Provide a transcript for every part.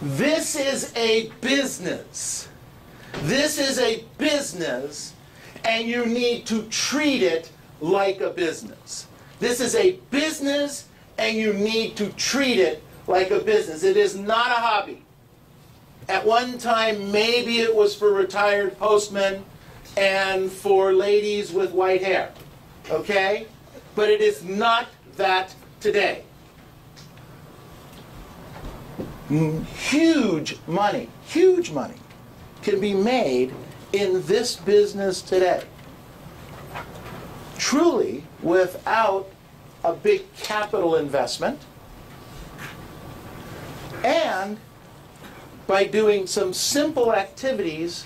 This is a business. This is a business, and you need to treat it like a business. This is a business, and you need to treat it like a business. It is not a hobby. At one time, maybe it was for retired postmen and for ladies with white hair, okay? But it is not that today. Huge money can be made in this business today. Truly, without a big capital investment, and by doing some simple activities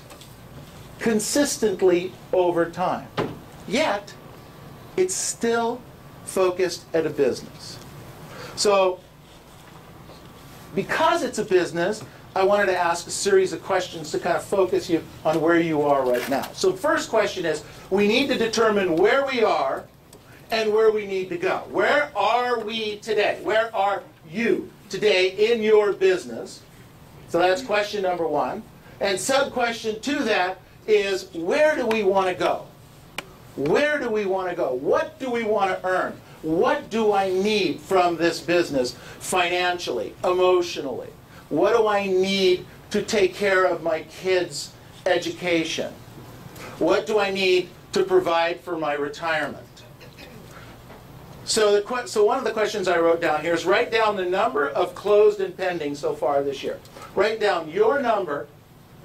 consistently over time. Yet, it's still focused at a business. So, because it's a business, I wanted to ask a series of questions to kind of focus you on where you are right now. So the first question is, we need to determine where we are and where we need to go. Where are we today? Where are you today in your business? So that's question number one. And sub-question to that is, where do we want to go? Where do we want to go? What do we want to earn? What do I need from this business financially, emotionally? What do I need to take care of my kids' education? What do I need to provide for my retirement? So one of the questions I wrote down here is, write down the number of closed and pending so far this year. Write down your number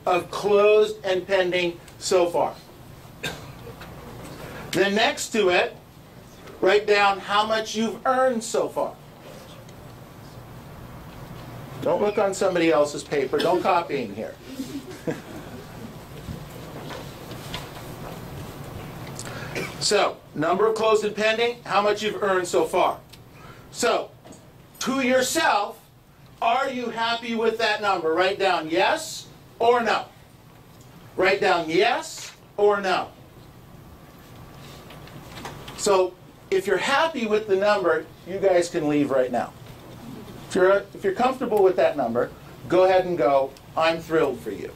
of closed and pending so far. Then next to it, write down how much you've earned so far. Don't look on somebody else's paper. Don't copy in here. So, number of closed and pending, how much you've earned so far. So, to yourself, are you happy with that number? Write down yes or no. Write down yes or no. So, if you're happy with the number, you guys can leave right now. If you're comfortable with that number, go ahead and go. I'm thrilled for you.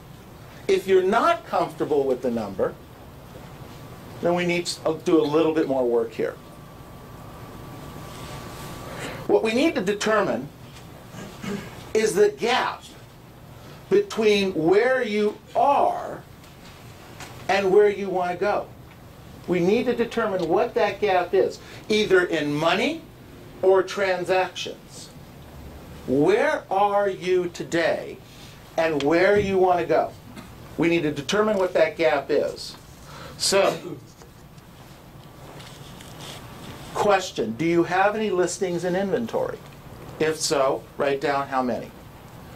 If you're not comfortable with the number, then we need to do a little bit more work here. What we need to determine is the gap between where you are and where you want to go. We need to determine what that gap is, either in money or transactions. Where are you today and where you want to go? We need to determine what that gap is. So, question, do you have any listings in inventory? If so, write down how many.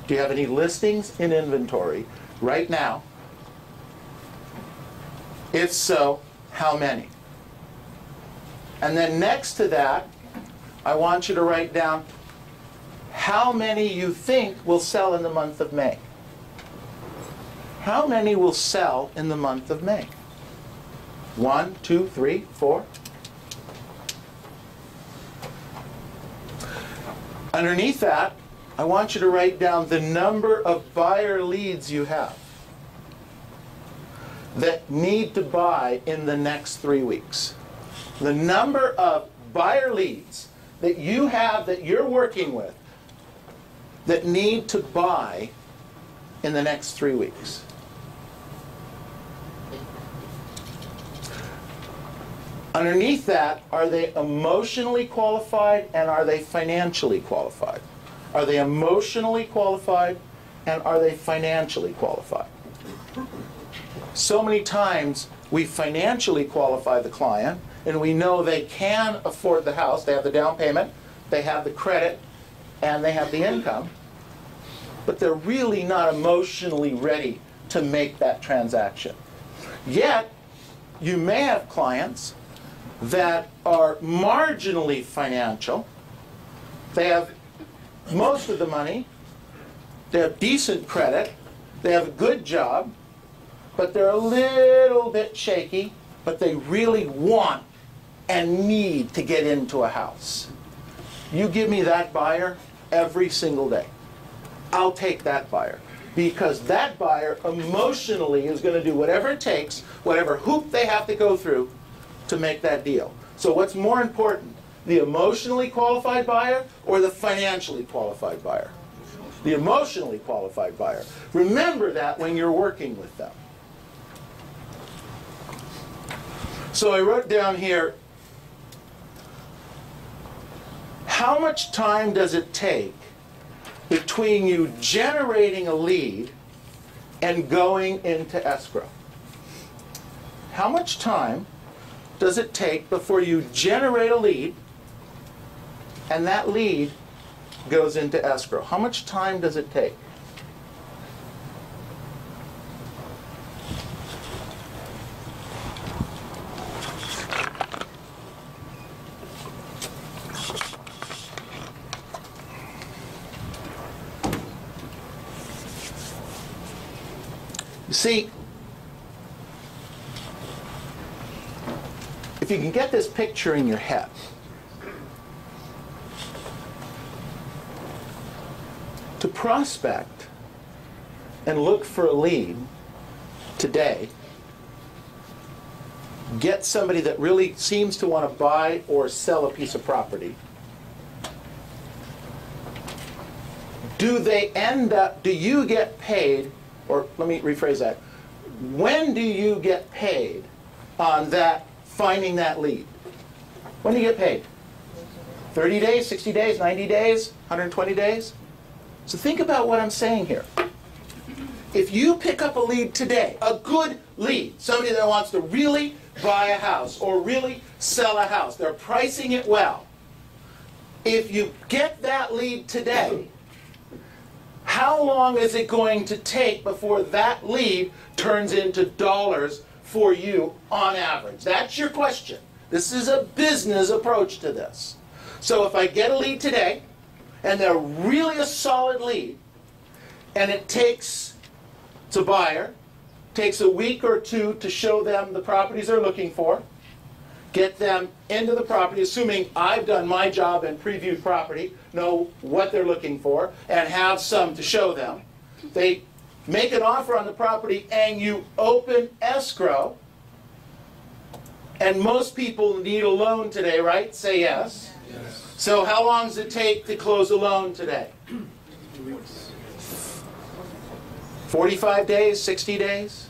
Do you have any listings in inventory right now? If so, how many? And then next to that, I want you to write down how many you think will sell in the month of May. How many will sell in the month of May? 1, 2, 3, 4. Underneath that, I want you to write down the number of buyer leads you have that need to buy in the next 3 weeks. The number of buyer leads that you have, that you're working with, that need to buy in the next 3 weeks. Underneath that, are they emotionally qualified and are they financially qualified? Are they emotionally qualified and are they financially qualified? So many times we financially qualify the client and we know they can afford the house, they have the down payment, they have the credit, and they have the income, but they're really not emotionally ready to make that transaction. Yet, you may have clients that are marginally financial. They have most of the money, they have decent credit, they have a good job, but they're a little bit shaky, but they really want and need to get into a house. You give me that buyer every single day. I'll take that buyer. Because that buyer emotionally is going to do whatever it takes, whatever hoop they have to go through to make that deal. So what's more important, the emotionally qualified buyer or the financially qualified buyer? The emotionally qualified buyer. Remember that when you're working with them. So I wrote down here, how much time does it take between you generating a lead and going into escrow? How much time does it take before you generate a lead and that lead goes into escrow? How much time does it take? You see, if you can get this picture in your head, to prospect and look for a lead today, get somebody that really seems to want to buy or sell a piece of property, do you get paid, or let me rephrase that, when do you get paid on that, finding that lead? When do you get paid? 30 days, 60 days, 90 days, 120 days? So think about what I'm saying here. If you pick up a lead today, a good lead, somebody that wants to really buy a house or really sell a house, they're pricing it well. If you get that lead today, how long is it going to take before that lead turns into dollars for you on average? That's your question. This is a business approach to this. So if I get a lead today, and they're really a solid lead, and it takes, it's a buyer, takes a week or two to show them the properties they're looking for, get them into the property, assuming I've done my job and previewed property, know what they're looking for, and have some to show them. They make an offer on the property, and you open escrow. And most people need a loan today, right? Say yes. Yes. So how long does it take to close a loan today? 45 days, 60 days?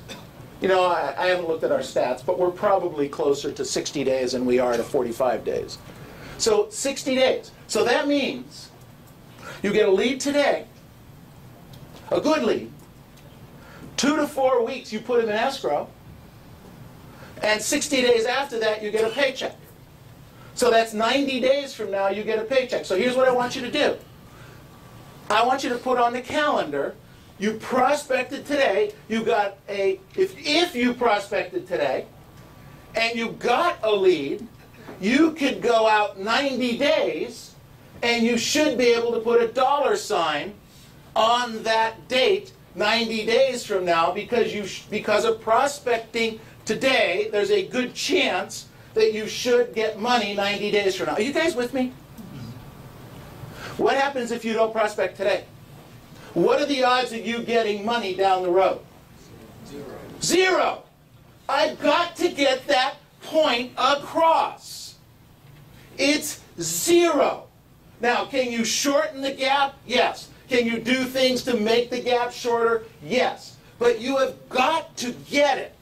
You know, I haven't looked at our stats, but we're probably closer to 60 days than we are to 45 days. So 60 days. So that means you get a lead today, a good lead, 2 to 4 weeks you put him in escrow, and 60 days after that you get a paycheck. So that's 90 days from now you get a paycheck. So here's what I want you to do. I want you to put on the calendar, you prospected today, you got a, if you prospected today, and you got a lead, you could go out 90 days, and you should be able to put a dollar sign on that date 90 days from now, because of prospecting today, there's a good chance that you should get money 90 days from now. Are you guys with me? What happens if you don't prospect today? What are the odds of you getting money down the road? Zero. I've got to get that point across. It's zero. Now, can you shorten the gap? Yes. Can you do things to make the gap shorter? Yes. But you have got to get it.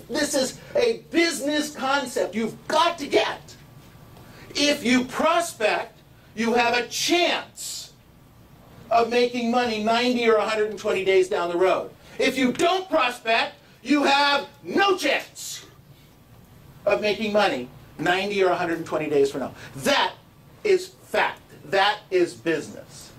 This is a business concept you've got to get. If you prospect, you have a chance of making money 90 or 120 days down the road. If you don't prospect, you have no chance of making money 90 or 120 days from now. That is fact. That is business.